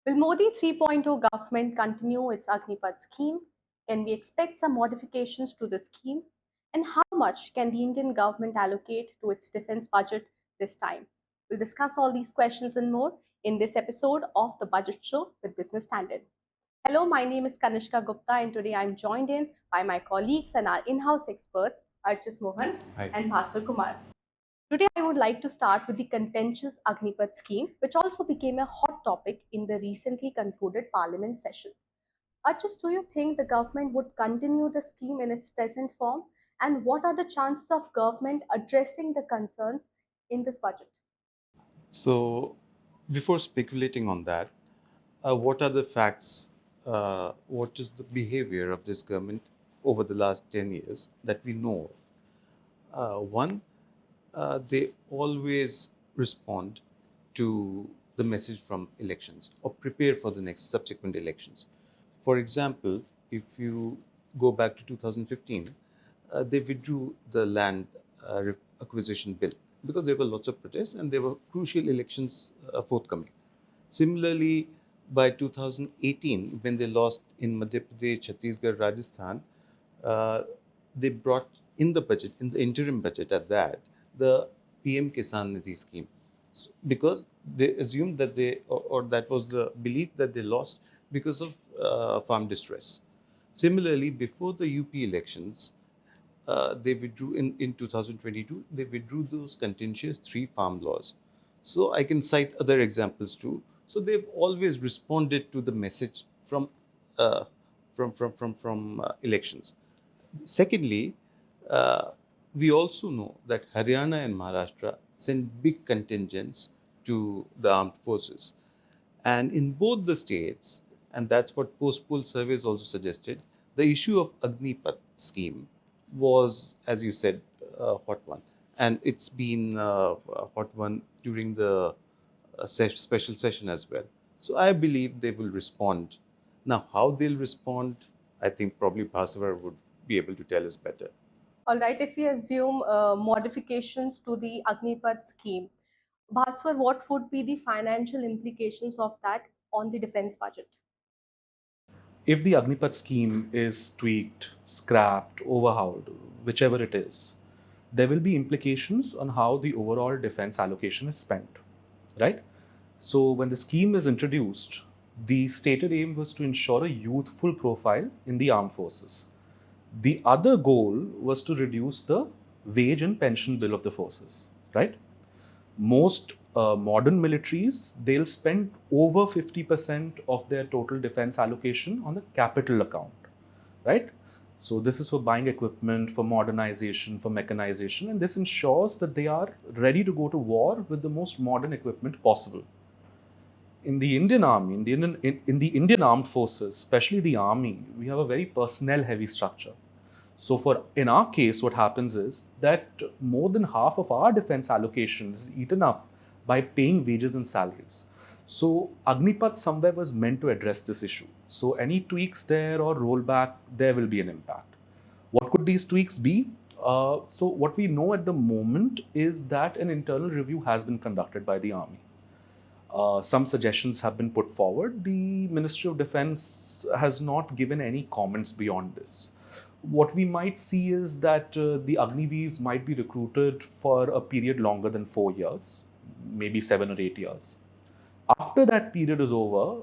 Will Modi 3.0 government continue its Agnipath scheme? Can we expect some modifications to the scheme? And how much can the Indian government allocate to its defense budget this time? We'll discuss all these questions and more in this episode of the Budget Show with Business Standard. Hello, my name is Kanishka Gupta, and today I'm joined in by my colleagues and our in-house experts, Archis Mohan Hi. and Bhaskar Kumar. Today, I would like to start with the contentious Agnipath scheme, which also became a hot topic in the recently concluded parliament session. Archis, do you think the government would continue the scheme in its present form? And what are the chances of government addressing the concerns in this budget? So, before speculating on that, what are the facts? What is the behavior of this government over the last 10 years that we know of? One, they always respond to the message from elections or prepare for the next subsequent elections. For example, if you go back to 2015, they withdrew the land acquisition bill because there were lots of protests and there were crucial elections forthcoming. Similarly, by 2018, when they lost in Madhya Pradesh, Chhattisgarh, Rajasthan, uh, they brought in the budget, in the interim budget at that, the PM Kisan Nidhi scheme. Because they assumed that or that was the belief that they lost because of farm distress. Similarly, before the UP elections, they withdrew in 2022, they withdrew those contentious 3 farm laws. So I can cite other examples too. So they've always responded to the message uh, from elections. Secondly, uh, we also know that Haryana and Maharashtra send big contingents to the armed forces. And in both the states, and that's what post-poll surveys also suggested, the issue of Agnipath scheme was, as you said, a hot one. And it's been a hot one during the special session as well. So I believe they will respond. Now, how they'll respond, I think probably Bhasavar would be able to tell us better. All right, if we assume modifications to the Agnipath scheme, Bhaswar, what would be the financial implications of that on the defense budget? If the Agnipath scheme is tweaked, scrapped, overhauled, whichever it is, there will be implications on how the overall defense allocation is spent, right? So, when the scheme is introduced, the stated aim was to ensure a youthful profile in the armed forces. The other goal was to reduce the wage and pension bill of the forces, right? Most modern militaries, they'll spend over 50% of their total defense allocation on the capital account, right? So this is for buying equipment, for modernization, for mechanization, and this ensures that they are ready to go to war with the most modern equipment possible. In the Indian Army, in the Indian Armed Forces, especially the Army, we have a very personnel heavy structure. So for in our case, what happens is that more than half of our defense allocation is eaten up by paying wages and salaries. So Agnipath somewhere was meant to address this issue. So any tweaks there or rollback, there will be an impact. What could these tweaks be? So what we know at the moment is that an internal review has been conducted by the Army. Some suggestions have been put forward. The Ministry of Defense has not given any comments beyond this. What we might see is that the Agniveers might be recruited for a period longer than 4 years, maybe 7 or 8 years. After that period is over,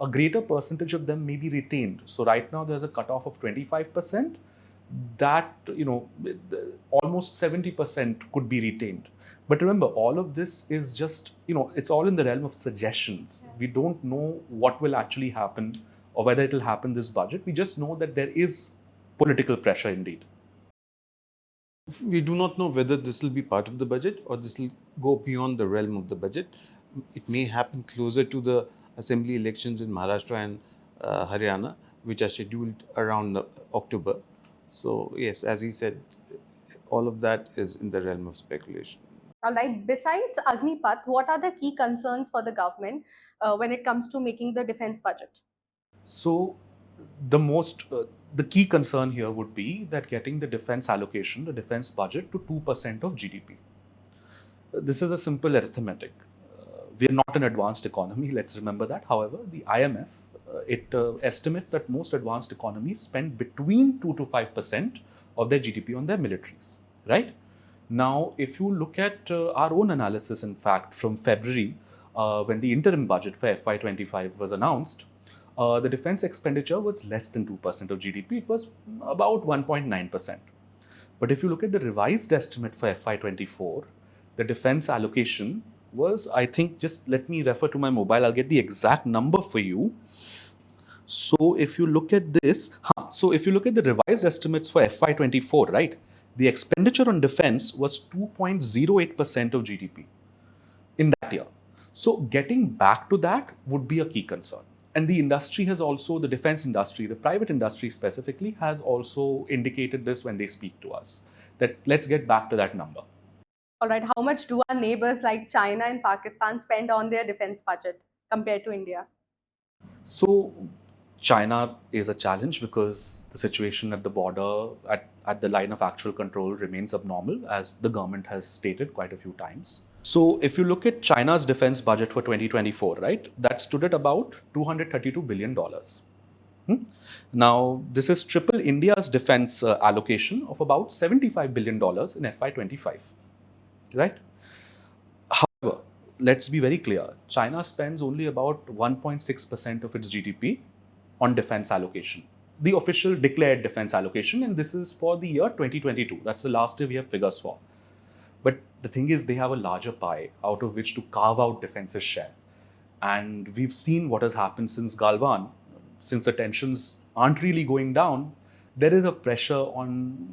a greater percentage of them may be retained. So right now there's a cutoff of 25%. That, almost 70% could be retained. But remember, all of this is just, it's all in the realm of suggestions. We don't know what will actually happen or whether it will happen this budget. We just know that there is political pressure indeed. We do not know whether this will be part of the budget or this will go beyond the realm of the budget. It may happen closer to the assembly elections in Maharashtra and Haryana, which are scheduled around October. So, yes, as he said, all of that is in the realm of speculation. All right, besides Agnipath, what are the key concerns for the government when it comes to making the defense budget? So the key concern here would be that getting the defense allocation, the defense budget to 2% of GDP. This is a simple arithmetic. We are not an advanced economy, let's remember that. However, the IMF, it estimates that most advanced economies spend between 2 to 5% of their GDP on their militaries, right? Now, if you look at our own analysis, in fact, from February, when the interim budget for FY25 was announced, the defense expenditure was less than 2% of GDP. It was about 1.9%. But if you look at the revised estimate for FY24, the defense allocation was, I think, just let me refer to my mobile, I'll get the exact number for you. So if you look at this, so if you look at the revised estimates for FY24, right, the expenditure on defense was 2.08% of GDP in that year. So getting back to that would be a key concern. And the industry has also, the defense industry, the private industry specifically, has also indicated this when they speak to us, that let's get back to that number. All right, how much do our neighbors like China and Pakistan spend on their defense budget compared to India? So China is a challenge because the situation at the border, at the line of actual control, remains abnormal, as the government has stated quite a few times. So if you look at China's defense budget for 2024, right, that stood at about $232 billion. Now, this is triple India's defense allocation of about $75 billion in FY25, right? However, let's be very clear, China spends only about 1.6% of its GDP on defense allocation, the official declared defense allocation, and this is for the year 2022. That's the last year we have figures for. But the thing is, they have a larger pie out of which to carve out defense's share. And we've seen what has happened since Galwan. Since the tensions aren't really going down, there is a pressure on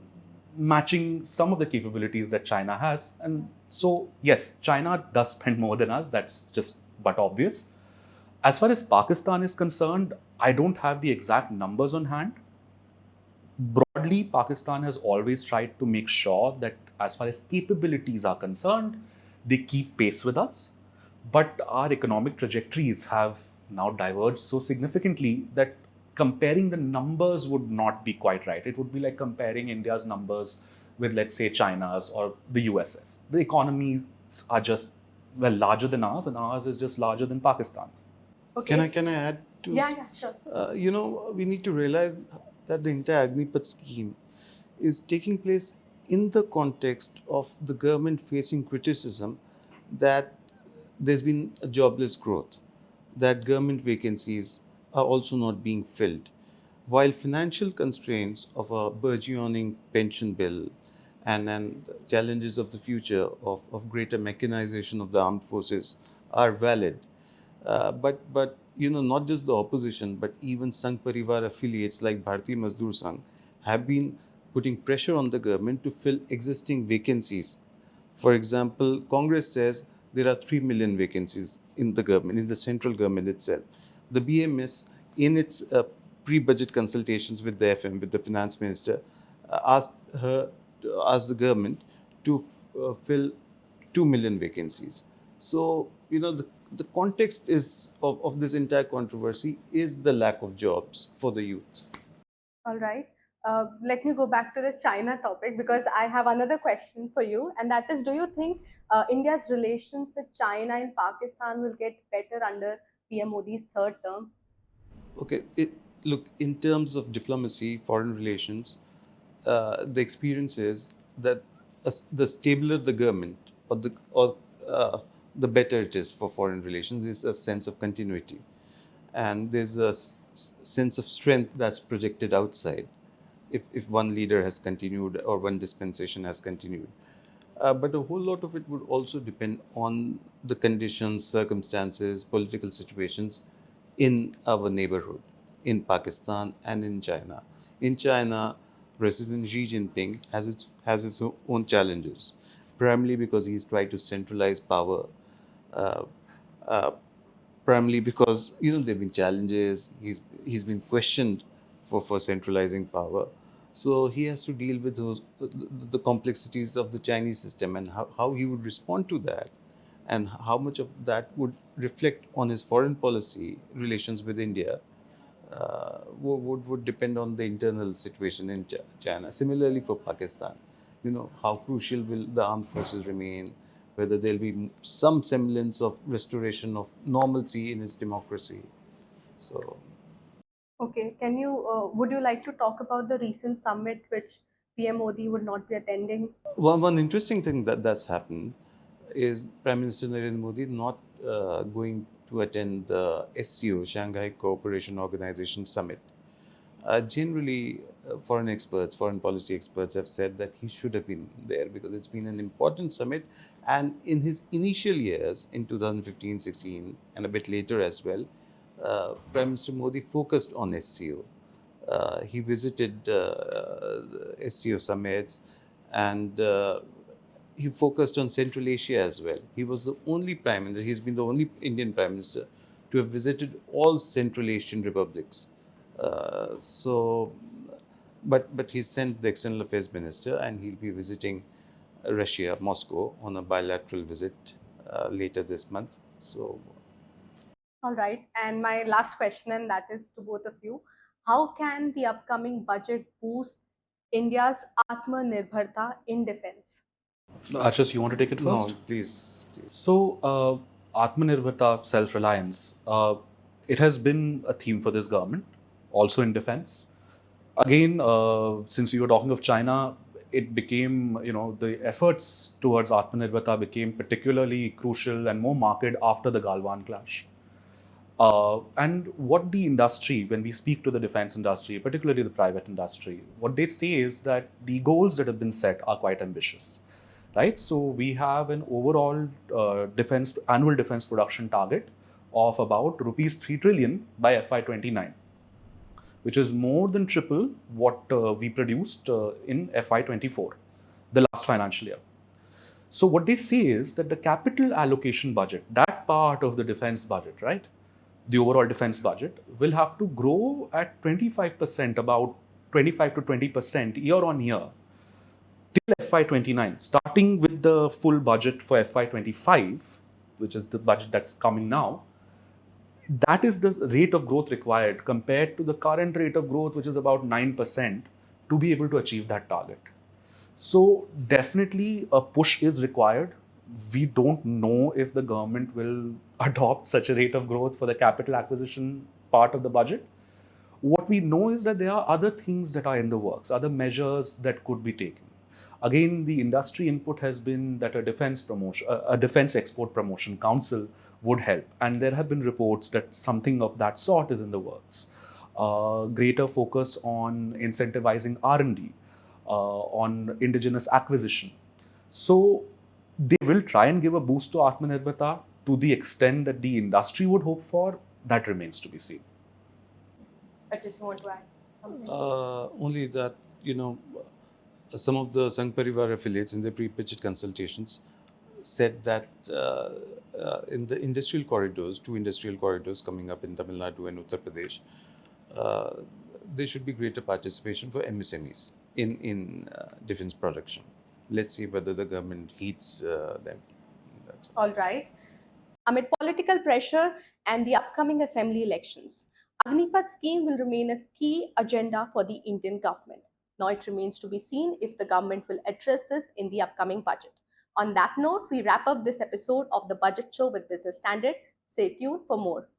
matching some of the capabilities that China has. And so, yes, China does spend more than us. That's just but obvious. As far as Pakistan is concerned, I don't have the exact numbers on hand. Broadly, Pakistan has always tried to make sure that as far as capabilities are concerned, they keep pace with us. But our economic trajectories have now diverged so significantly that comparing the numbers would not be quite right. It would be like comparing India's numbers with, let's say, China's or the US's. The economies are just, well, larger than ours, and ours is just larger than Pakistan's. Okay. Can I add to? Yeah, sure. We need to realize that the entire Agnipath scheme is taking place in the context of the government facing criticism that there's been a jobless growth, that government vacancies are also not being filled, while financial constraints of a burgeoning pension bill and challenges of the future of greater mechanization of the armed forces are valid. But not just the opposition, but even Sangh Parivar affiliates like Bharatiya Mazdoor Sangh have been putting pressure on the government to fill existing vacancies. For example, Congress says there are 3 million vacancies in the government, in the central government itself. The BMS, in its pre-budget consultations with the FM, with the finance minister, asked the government to fill 2 million vacancies. So, the context of this entire controversy is the lack of jobs for the youth. All right. Let me go back to the China topic because I have another question for you, and that is, do you think India's relations with China and Pakistan will get better under PM Modi's third term? Okay, look, in terms of diplomacy, foreign relations, the experience is that the stabler the government, the better it is for foreign relations. There's a sense of continuity, and there's a sense of strength that's projected outside. If one leader has continued or one dispensation has continued. But a whole lot of it would also depend on the conditions, circumstances, political situations in our neighborhood, in Pakistan and in China. In China, President Xi Jinping has its own challenges, primarily because he's tried to centralize power, uh, uh, primarily because there've been challenges. He's been questioned for centralizing power, so he has to deal with the complexities of the Chinese system and how he would respond to that, and how much of that would reflect on his foreign policy relations with India. Would depend on the internal situation in China. Similarly for Pakistan, how crucial will the armed forces remain? whether there'll be some semblance of restoration of normalcy in its democracy. So, Okay, would you like to talk about the recent summit which PM Modi would not be attending? one interesting thing that's happened is Prime Minister Narendra Modi not going to attend the SCO, Shanghai Cooperation Organization Summit. Generally, foreign policy experts have said that he should have been there because it's been an important summit. And in his initial years, in 2015-16, and a bit later as well, Prime Minister Modi focused on SCO. He visited SCO summits, and he focused on Central Asia as well. He was the only prime minister, he's been the only Indian prime minister to have visited all Central Asian republics. So, but he sent the external affairs minister, and he'll be visiting Russia, Moscow, on a bilateral visit later this month. So, All right. And my last question, and that is to both of you. How can the upcoming budget boost India's Atmanirbharta in defense? Archas, you want to take it no, first? please. So, Atmanirbharta, self-reliance, it has been a theme for this government, also in defense. Again, since we were talking of China, it became, the efforts towards Atmanirbharta became particularly crucial and more marked after the Galwan clash. And what the industry, when we speak to the defense industry, particularly the private industry, what they say is that the goals that have been set are quite ambitious, right? So we have an overall annual defense production target of about rupees 3 trillion by FY29, which is more than triple what we produced in FY24, the last financial year. So what they say is that the capital allocation budget, that part of the defense budget, right, the overall defense budget, will have to grow at 25%, about 25 to 20% year on year till FY29, starting with the full budget for FY25, which is the budget that's coming now. That is the rate of growth required compared to the current rate of growth, which is about 9%, to be able to achieve that target. So definitely a push is required. We don't know if the government will adopt such a rate of growth for the capital acquisition part of the budget. What we know is that there are other things that are in the works, other measures that could be taken. Again, the industry input has been that a defense export promotion council would help, and there have been reports that something of that sort is in the works. Greater focus on incentivizing R&D, on indigenous acquisition. So they will try and give a boost to Atmanirbharta to the extent that the industry would hope for. That remains to be seen. I just want to add something. Only that, some of the Sangh Parivar affiliates in their pre-budget consultations said that in the industrial corridors, two industrial corridors coming up in Tamil Nadu and Uttar Pradesh, uh, there should be greater participation for MSMEs in defense production. Let's see whether the government heeds them. That's all. All right. Amid political pressure and the upcoming assembly elections, Agnipath scheme will remain a key agenda for the Indian government. Now it remains to be seen if the government will address this in the upcoming budget. On that note, we wrap up this episode of the Budget Show with Business Standard. Stay tuned for more.